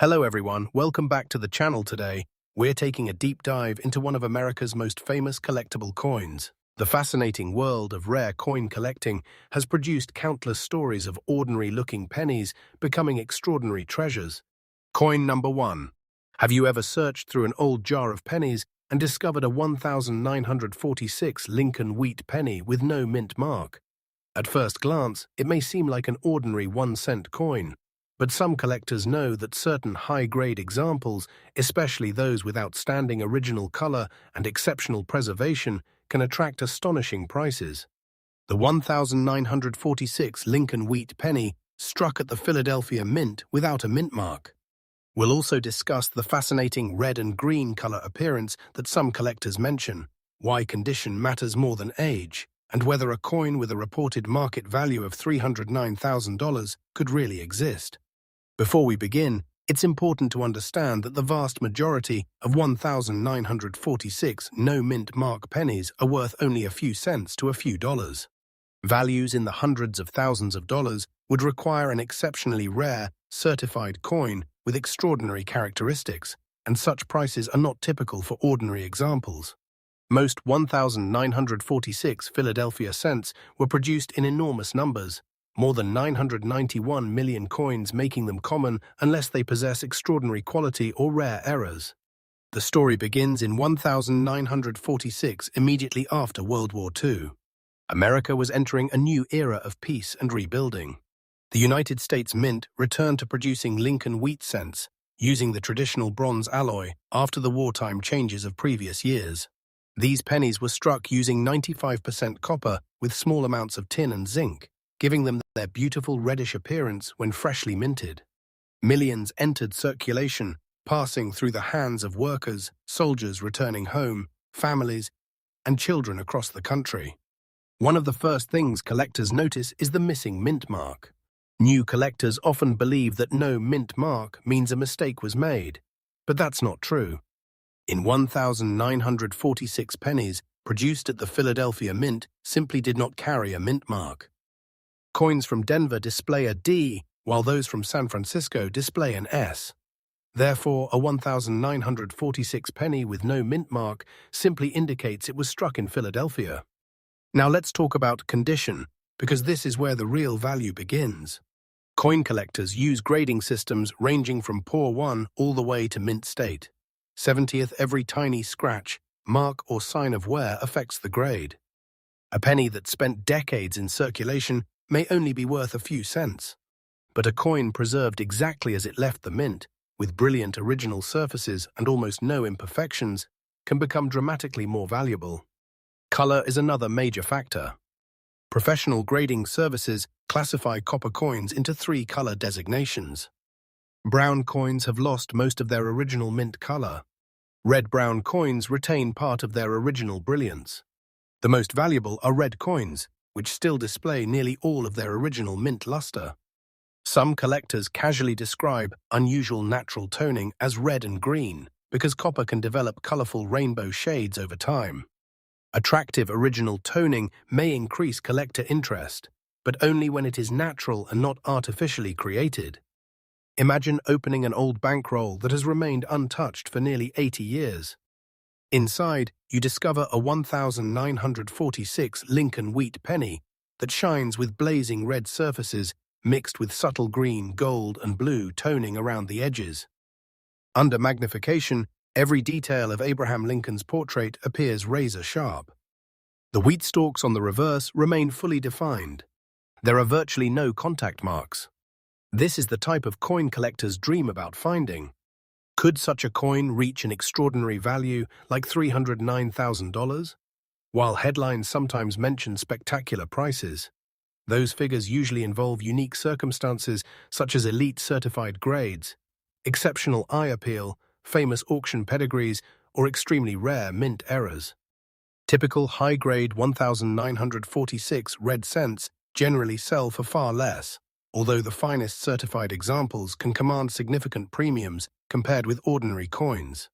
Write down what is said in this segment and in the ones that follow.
Hello everyone, welcome back to the channel today. We're taking a deep dive into one of America's most famous collectible coins. The fascinating world of rare coin collecting has produced countless stories of ordinary-looking pennies becoming extraordinary treasures. Coin number 1. Have you ever searched through an old jar of pennies and discovered a 1946 Lincoln wheat penny with no mint mark? At first glance, it may seem like an ordinary 1-cent coin. But some collectors know that certain high-grade examples, especially those with outstanding original color and exceptional preservation, can attract astonishing prices. The 1946 Lincoln wheat penny struck at the Philadelphia Mint without a mint mark. We'll also discuss the fascinating red and green color appearance that some collectors mention, why condition matters more than age, and whether a coin with a reported market value of $309,000 could really exist. Before we begin, it's important to understand that the vast majority of 1946 no-mint mark pennies are worth only a few cents to a few dollars. Values in the hundreds of thousands of dollars would require an exceptionally rare, certified coin with extraordinary characteristics, and such prices are not typical for ordinary examples. Most 1946 Philadelphia cents were produced in enormous numbers, more than 991 million coins, making them common unless they possess extraordinary quality or rare errors. The story begins in 1946, immediately after World War II. America was entering a new era of peace and rebuilding. The United States Mint returned to producing Lincoln wheat cents, using the traditional bronze alloy after the wartime changes of previous years. These pennies were struck using 95% copper with small amounts of tin and zinc, giving them their beautiful reddish appearance when freshly minted. Millions entered circulation, passing through the hands of workers, soldiers returning home, families, and children across the country. One of the first things collectors notice is the missing mint mark. New collectors often believe that no mint mark means a mistake was made, but that's not true. In 1946 pennies produced at the Philadelphia Mint simply did not carry a mint mark. Coins from Denver display a D, while those from San Francisco display an S. Therefore, a 1946 penny with no mint mark simply indicates it was struck in Philadelphia. Now let's talk about condition, because this is where the real value begins. Coin collectors use grading systems ranging from poor 1 all the way to mint state. 70th every tiny scratch, mark or sign of wear affects the grade. A penny that spent decades in circulation may only be worth a few cents, but a coin preserved exactly as it left the mint, with brilliant original surfaces and almost no imperfections, can become dramatically more valuable. Color is another major factor. Professional grading services classify copper coins into 3 color designations. Brown coins have lost most of their original mint color. Red-brown coins retain part of their original brilliance. The most valuable are red coins, which still display nearly all of their original mint luster. Some collectors casually describe unusual natural toning as red and green because copper can develop colorful rainbow shades over time. Attractive original toning may increase collector interest, but only when it is natural and not artificially created. Imagine opening an old bankroll that has remained untouched for nearly 80 years. Inside, you discover a 1946 Lincoln wheat penny that shines with blazing red surfaces mixed with subtle green, gold, and blue toning around the edges. Under magnification, every detail of Abraham Lincoln's portrait appears razor-sharp. The wheat stalks on the reverse remain fully defined. There are virtually no contact marks. This is the type of coin collectors dream about finding. Could such a coin reach an extraordinary value like $309,000? While headlines sometimes mention spectacular prices, those figures usually involve unique circumstances such as elite certified grades, exceptional eye appeal, famous auction pedigrees, or extremely rare mint errors. Typical high-grade 1946 red cents generally sell for far less, although the finest certified examples can command significant premiums compared with ordinary coins.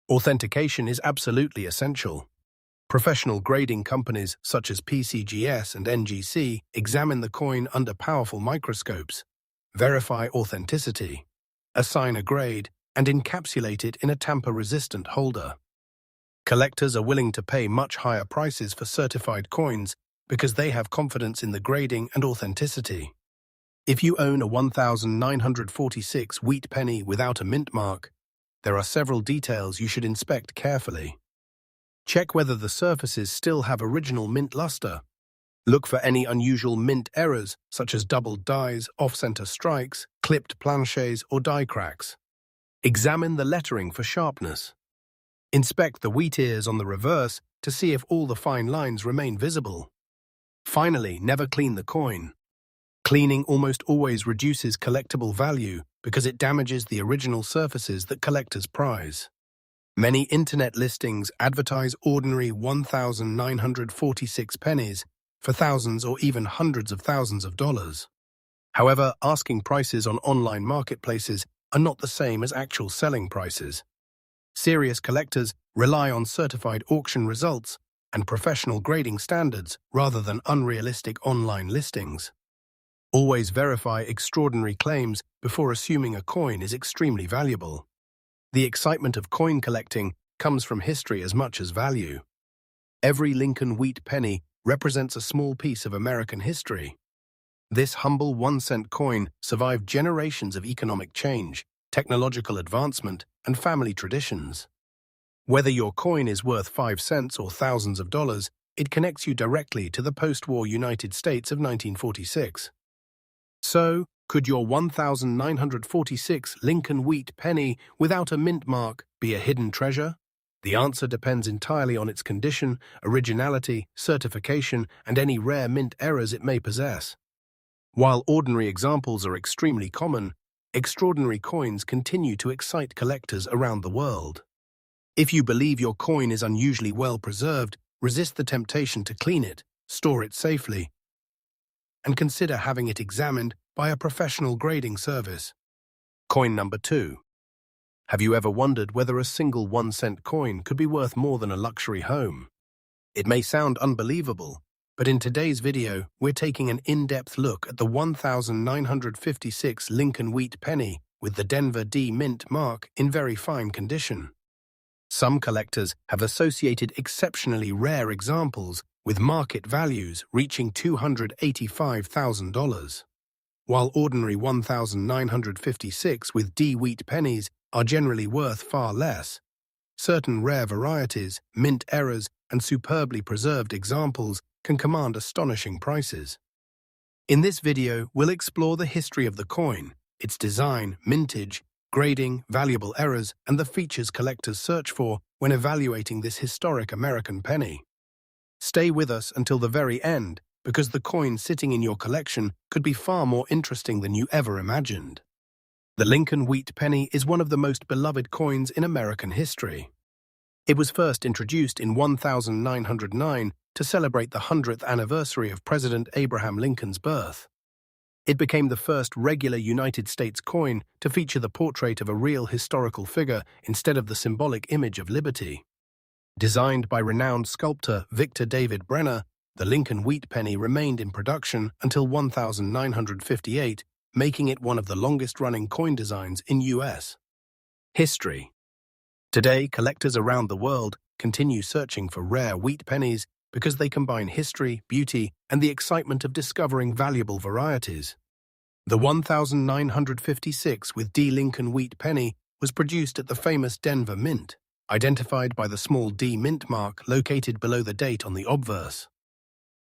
Authentication is absolutely essential. Professional grading companies such as PCGS and NGC examine the coin under powerful microscopes, verify authenticity, assign a grade, and encapsulate it in a tamper-resistant holder. Collectors are willing to pay much higher prices for certified coins because they have confidence in the grading and authenticity. If you own a 1946 wheat penny without a mint mark, there are several details you should inspect carefully. Check whether the surfaces still have original mint luster. Look for any unusual mint errors, such as doubled dies, off-center strikes, clipped planchets, or die cracks. Examine the lettering for sharpness. Inspect the wheat ears on the reverse to see if all the fine lines remain visible. Finally, never clean the coin. Cleaning almost always reduces collectible value because it damages the original surfaces that collectors prize. Many internet listings advertise ordinary 1,946 pennies for thousands or even hundreds of thousands of dollars. However, asking prices on online marketplaces are not the same as actual selling prices. Serious collectors rely on certified auction results and professional grading standards rather than unrealistic online listings. Always verify extraordinary claims before assuming a coin is extremely valuable. The excitement of coin collecting comes from history as much as value. Every Lincoln wheat penny represents a small piece of American history. This humble 1-cent coin survived generations of economic change, technological advancement, and family traditions. Whether your coin is worth 5 cents or thousands of dollars, it connects you directly to the post-war United States of 1946. So, could your 1946 Lincoln wheat penny without a mint mark be a hidden treasure? The answer depends entirely on its condition, originality, certification, and any rare mint errors it may possess. While ordinary examples are extremely common, extraordinary coins continue to excite collectors around the world. If you believe your coin is unusually well preserved, resist the temptation to clean it, store it safely, and consider having it examined by a professional grading service. Coin number 2. Have you ever wondered whether a single 1-cent coin could be worth more than a luxury home? It may sound unbelievable, but in today's video, we're taking an in-depth look at the 1956 Lincoln wheat penny with the Denver D mint mark in very fine condition. Some collectors have associated exceptionally rare examples with market values reaching $285,000. While ordinary 1956 with D wheat pennies are generally worth far less, certain rare varieties, mint errors, and superbly preserved examples can command astonishing prices. In this video, we'll explore the history of the coin, its design, mintage, grading, valuable errors, and the features collectors search for when evaluating this historic American penny. Stay with us until the very end, because the coin sitting in your collection could be far more interesting than you ever imagined. The Lincoln wheat penny is one of the most beloved coins in American history. It was first introduced in 1909 to celebrate the 100th anniversary of President Abraham Lincoln's birth. It became the first regular United States coin to feature the portrait of a real historical figure instead of the symbolic image of liberty. Designed by renowned sculptor Victor David Brenner, the Lincoln wheat penny remained in production until 1958, making it one of the longest-running coin designs in U.S. history. Today, collectors around the world continue searching for rare wheat pennies because they combine history, beauty, and the excitement of discovering valuable varieties. The 1956 with D Lincoln wheat penny was produced at the famous Denver Mint, identified by the small D mint mark located below the date on the obverse.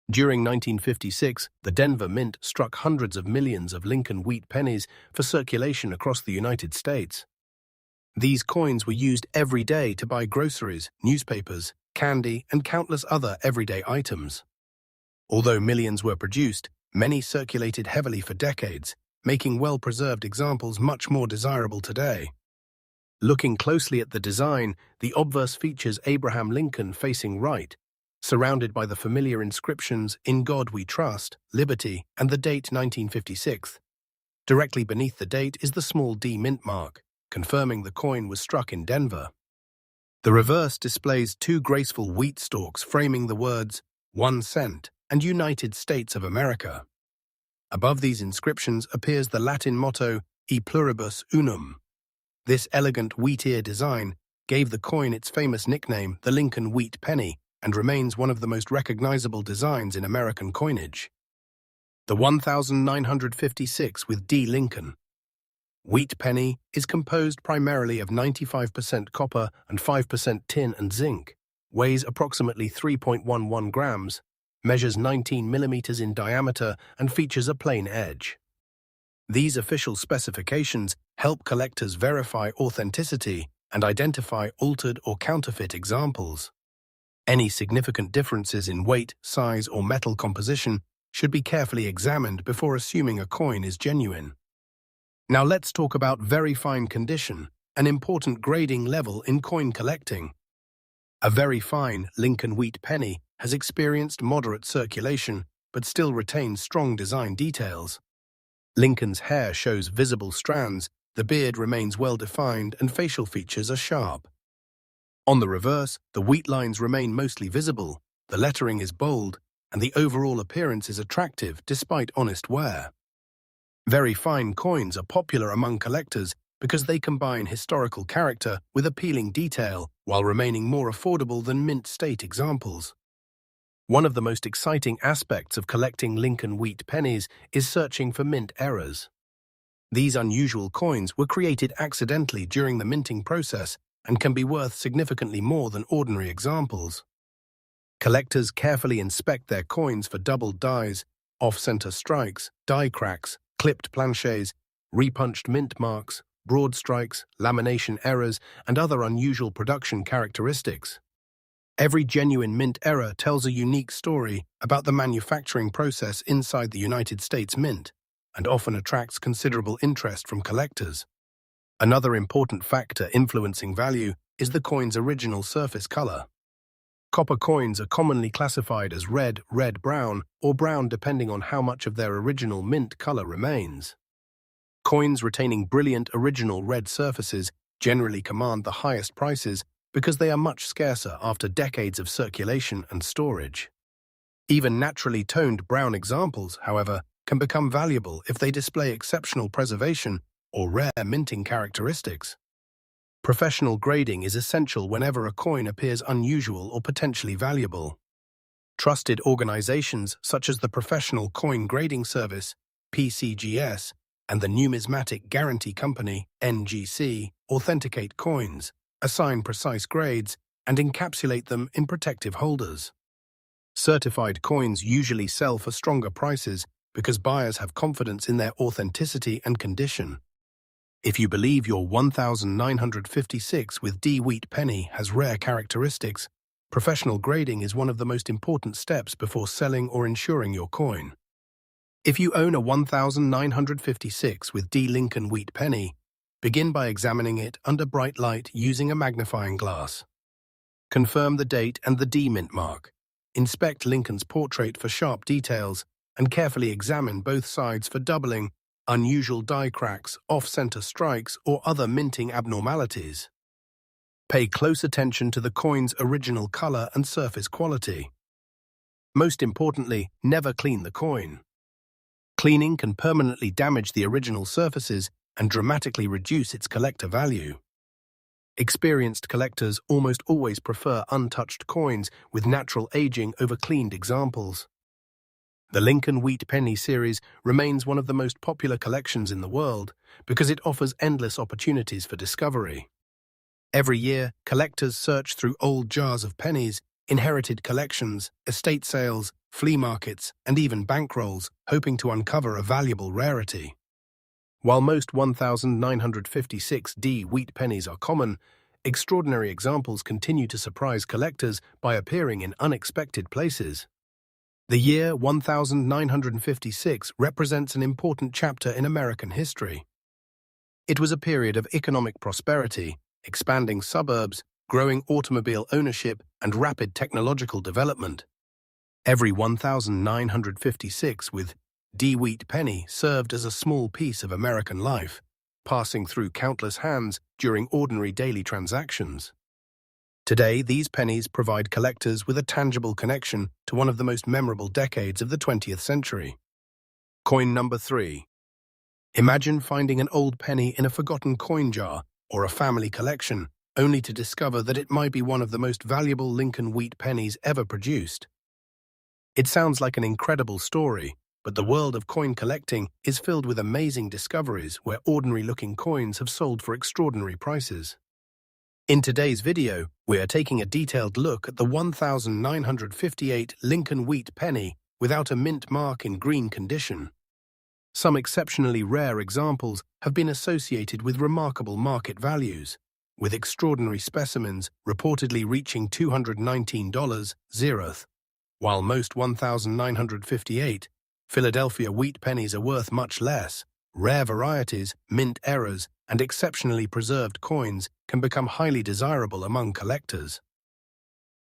During 1956, the Denver Mint struck hundreds of millions of Lincoln wheat pennies for circulation across the United States. These coins were used every day to buy groceries, newspapers, candy, and countless other everyday items. Although millions were produced, many circulated heavily for decades, making well-preserved examples much more desirable today. Looking closely at the design, the obverse features Abraham Lincoln facing right, surrounded by the familiar inscriptions "In God We Trust," "Liberty," and the date 1956. Directly beneath the date is the small D mint mark, confirming the coin was struck in Denver. The reverse displays two graceful wheat stalks framing the words 1 cent and United States of America. Above these inscriptions appears the Latin motto e pluribus unum. This elegant wheat-ear design gave the coin its famous nickname, the Lincoln Wheat Penny, and remains one of the most recognizable designs in American coinage. The 1956 with D. Lincoln. Wheat penny is composed primarily of 95% copper and 5% tin and zinc, weighs approximately 3.11 grams, measures 19 millimeters in diameter, and features a plain edge. These official specifications help collectors verify authenticity and identify altered or counterfeit examples. Any significant differences in weight, size, or metal composition should be carefully examined before assuming a coin is genuine. Now let's talk about very fine condition, an important grading level in coin collecting. A very fine Lincoln Wheat Penny has experienced moderate circulation but still retains strong design details. Lincoln's hair shows visible strands, the beard remains well-defined, and facial features are sharp. On the reverse, the wheat lines remain mostly visible, the lettering is bold, and the overall appearance is attractive despite honest wear. Very fine coins are popular among collectors because they combine historical character with appealing detail while remaining more affordable than mint state examples. One of the most exciting aspects of collecting Lincoln Wheat Pennies is searching for mint errors. These unusual coins were created accidentally during the minting process and can be worth significantly more than ordinary examples. Collectors carefully inspect their coins for doubled dies, off-center strikes, die cracks, clipped planchets, repunched mint marks, broad strikes, lamination errors, and other unusual production characteristics. Every genuine mint error tells a unique story about the manufacturing process inside the United States Mint, and often attracts considerable interest from collectors. Another important factor influencing value is the coin's original surface color. Copper coins are commonly classified as red, red-brown, or brown depending on how much of their original mint color remains. Coins retaining brilliant original red surfaces generally command the highest prices because they are much scarcer after decades of circulation and storage. Even naturally toned brown examples, however, can become valuable if they display exceptional preservation or rare minting characteristics. Professional grading is essential whenever a coin appears unusual or potentially valuable. Trusted organizations such as the Professional Coin Grading Service, PCGS, and the Numismatic Guarantee Company, NGC, authenticate coins, assign precise grades, and encapsulate them in protective holders. Certified coins usually sell for stronger prices because buyers have confidence in their authenticity and condition. If you believe your 1956 with D Wheat Penny has rare characteristics, professional grading is one of the most important steps before selling or insuring your coin. If you own a 1956 with D Lincoln Wheat Penny, begin by examining it under bright light using a magnifying glass. Confirm the date and the D mint mark. Inspect Lincoln's portrait for sharp details and carefully examine both sides for doubling, unusual die cracks, off-center strikes, or other minting abnormalities. Pay close attention to the coin's original color and surface quality. Most importantly, never clean the coin. Cleaning can permanently damage the original surfaces and dramatically reduce its collector value. Experienced collectors almost always prefer untouched coins with natural aging over cleaned examples. The Lincoln Wheat Penny series remains one of the most popular collections in the world because it offers endless opportunities for discovery. Every year, collectors search through old jars of pennies, inherited collections, estate sales, flea markets, and even bankrolls, hoping to uncover a valuable rarity. While most 1956 D Wheat Pennies are common, extraordinary examples continue to surprise collectors by appearing in unexpected places. The year 1956 represents an important chapter in American history. It was a period of economic prosperity, expanding suburbs, growing automobile ownership, and rapid technological development. Every 1956 with D Wheat Penny served as a small piece of American life, passing through countless hands during ordinary daily transactions. Today, these pennies provide collectors with a tangible connection to one of the most memorable decades of the 20th century. Coin number 3. Imagine finding an old penny in a forgotten coin jar or a family collection, only to discover that it might be one of the most valuable Lincoln wheat pennies ever produced. It sounds like an incredible story, but the world of coin collecting is filled with amazing discoveries where ordinary-looking coins have sold for extraordinary prices. In today's video, we are taking a detailed look at the 1958 Lincoln wheat penny without a mint mark in green condition. Some exceptionally rare examples have been associated with remarkable market values, with extraordinary specimens reportedly reaching $219, while most 1958 Philadelphia wheat pennies are worth much less. Rare varieties, mint errors, and exceptionally preserved coins can become highly desirable among collectors.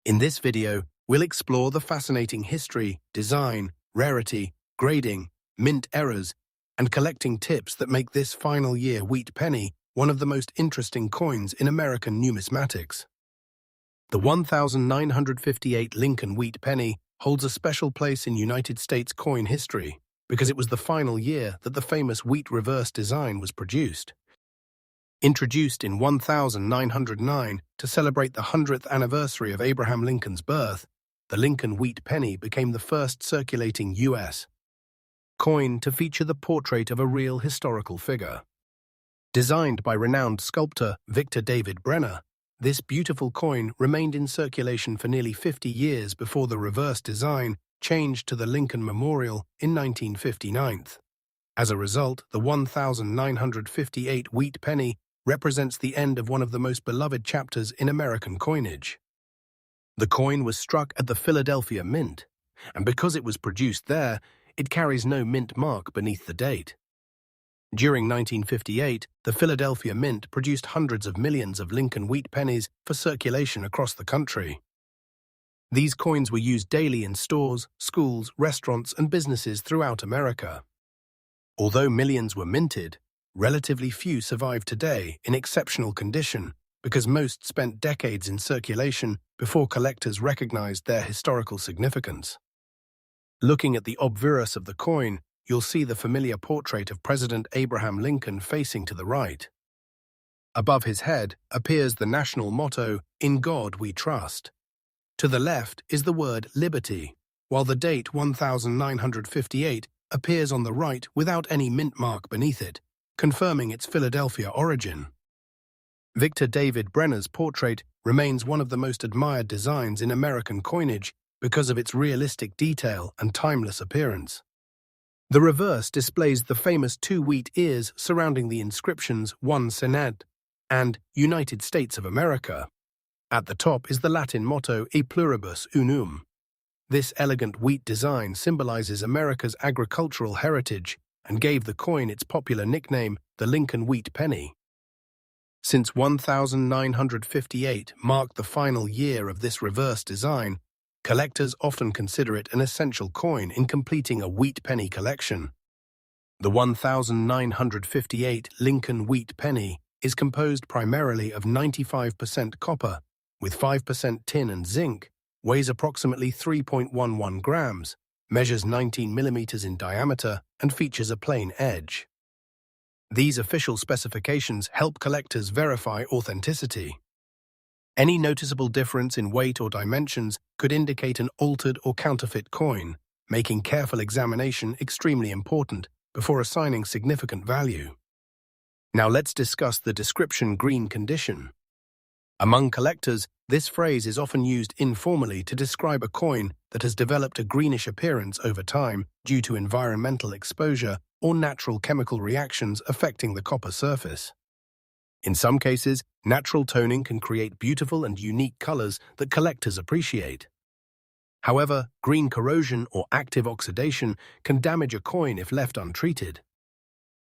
In this video, we'll explore the fascinating history, design, rarity, grading, mint errors, and collecting tips that make this final year wheat penny one of the most interesting coins in American numismatics. The 1958 Lincoln wheat penny holds a special place in United States coin history because it was the final year that the famous wheat reverse design was produced. Introduced in 1909 to celebrate the 100th anniversary of Abraham Lincoln's birth, the Lincoln wheat penny became the first circulating U.S. coin to feature the portrait of a real historical figure. Designed by renowned sculptor Victor David Brenner, this beautiful coin remained in circulation for nearly 50 years before the reverse design changed to the Lincoln Memorial in 1959. As a result, the 1958 wheat penny represents the end of one of the most beloved chapters in American coinage. The coin was struck at the Philadelphia Mint, and because it was produced there, it carries no mint mark beneath the date. During 1958, the Philadelphia Mint produced hundreds of millions of Lincoln wheat pennies for circulation across the country. These coins were used daily in stores, schools, restaurants, and businesses throughout America. Although millions were minted, relatively few survive today in exceptional condition because most spent decades in circulation before collectors recognized their historical significance. Looking at the obverse of the coin, you'll see the familiar portrait of President Abraham Lincoln facing to the right. Above his head appears the national motto, "In God We Trust." To the left is the word liberty, while the date 1958 appears on the right without any mint mark beneath it, confirming its Philadelphia origin. Victor David Brenner's portrait remains one of the most admired designs in American coinage because of its realistic detail and timeless appearance. The reverse displays the famous two wheat ears surrounding the inscriptions One Senat and United States of America. At the top is the Latin motto E Pluribus Unum. This elegant wheat design symbolizes America's agricultural heritage and gave the coin its popular nickname, the Lincoln wheat penny. Since 1958 marked the final year of this reverse design, collectors often consider it an essential coin in completing a wheat penny collection. The 1958 Lincoln wheat penny is composed primarily of 95% copper, with 5% tin and zinc, weighs approximately 3.11 grams, measures 19 millimeters in diameter, and features a plain edge. These official specifications help collectors verify authenticity. Any noticeable difference in weight or dimensions could indicate an altered or counterfeit coin, making careful examination extremely important before assigning significant value. Now let's discuss the description green condition. Among collectors, this phrase is often used informally to describe a coin that has developed a greenish appearance over time due to environmental exposure or natural chemical reactions affecting the copper surface. In some cases, natural toning can create beautiful and unique colors that collectors appreciate. However, green corrosion or active oxidation can damage a coin if left untreated.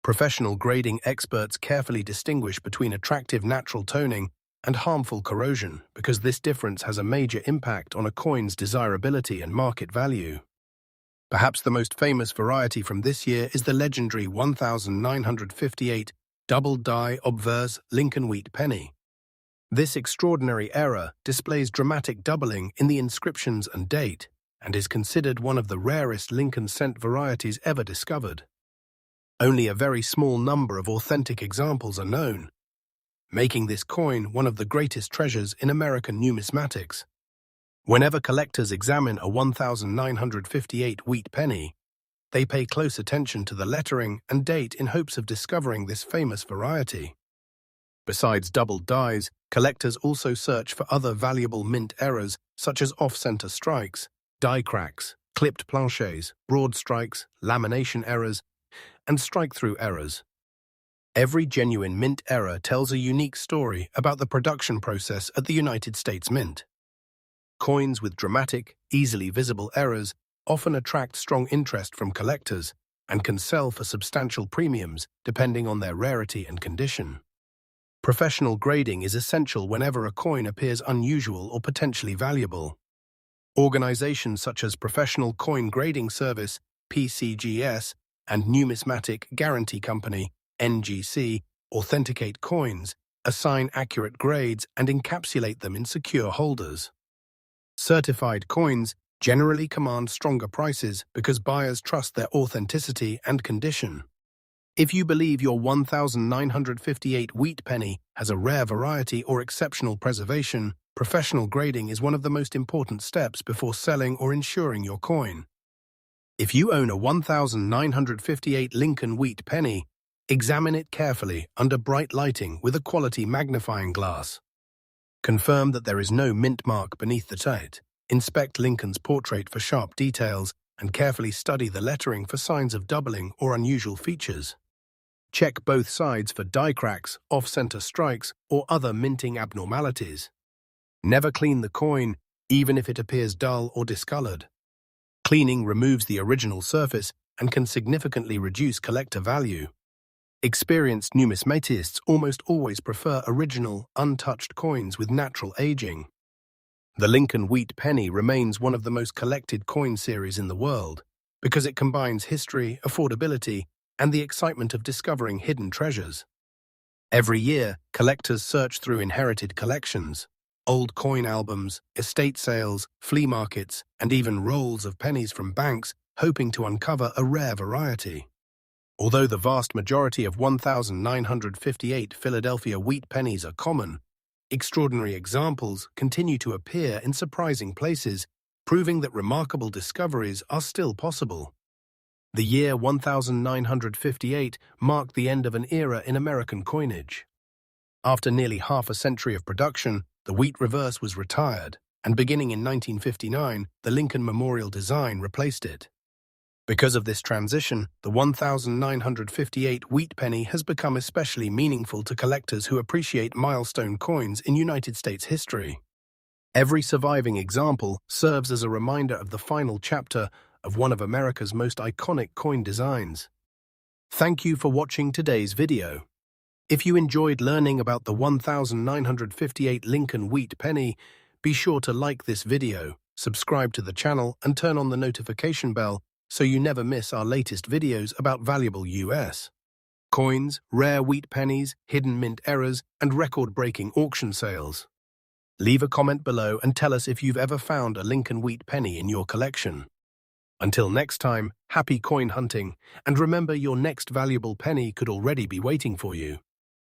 Professional grading experts carefully distinguish between attractive natural toning and harmful corrosion because this difference has a major impact on a coin's desirability and market value. Perhaps the most famous variety from this year is the legendary 1958 double die obverse Lincoln wheat penny. This extraordinary error displays dramatic doubling in the inscriptions and date and is considered one of the rarest Lincoln cent varieties ever discovered. only a very small number of authentic examples are known, making this coin one of the greatest treasures in American numismatics. Whenever collectors examine a 1958 wheat penny, they pay close attention to the lettering and date in hopes of discovering this famous variety. Besides doubled dies, collectors also search for other valuable mint errors such as off-center strikes, die cracks, clipped planchets, broad strikes, lamination errors, and strike-through errors. Every genuine mint error tells a unique story about the production process at the United States Mint. Coins with dramatic, easily visible errors often attract strong interest from collectors and can sell for substantial premiums depending on their rarity and condition. Professional grading is essential whenever a coin appears unusual or potentially valuable. Organizations such as Professional Coin Grading Service, PCGS, and Numismatic Guarantee Company, NGC, authenticate coins, assign accurate grades, and encapsulate them in secure holders. Certified coins generally command stronger prices because buyers trust their authenticity and condition. If you believe your 1958 wheat penny has a rare variety or exceptional preservation, professional grading is one of the most important steps before selling or insuring your coin. If you own a 1958 Lincoln wheat penny, examine it carefully under bright lighting with a quality magnifying glass. Confirm that there is no mint mark beneath the date. Inspect Lincoln's portrait for sharp details and carefully study the lettering for signs of doubling or unusual features. Check both sides for die cracks, off-center strikes, or other minting abnormalities. Never clean the coin, even if it appears dull or discolored. Cleaning removes the original surface and can significantly reduce collector value. Experienced numismatists almost always prefer original, untouched coins with natural aging. The Lincoln wheat penny remains one of the most collected coin series in the world because it combines history, affordability, and the excitement of discovering hidden treasures. Every year, collectors search through inherited collections, old coin albums, estate sales, flea markets, and even rolls of pennies from banks, hoping to uncover a rare variety. Although the vast majority of 1958 Philadelphia wheat pennies are common, extraordinary examples continue to appear in surprising places, proving that remarkable discoveries are still possible. The year 1958 marked the end of an era in American coinage. After nearly half a century of production, the wheat reverse was retired, and beginning in 1959, the Lincoln Memorial design replaced it. Because of this transition, the 1958 wheat penny has become especially meaningful to collectors who appreciate milestone coins in United States history. Every surviving example serves as a reminder of the final chapter of one of America's most iconic coin designs. Thank you for watching today's video. If you enjoyed learning about the 1958 Lincoln wheat penny, be sure to like this video, subscribe to the channel, and turn on the notification bell so you never miss our latest videos about valuable US coins, rare wheat pennies, hidden mint errors, and record-breaking auction sales. Leave a comment below and tell us if you've ever found a Lincoln wheat penny in your collection. Until next time, happy coin hunting, and remember your next valuable penny could already be waiting for you.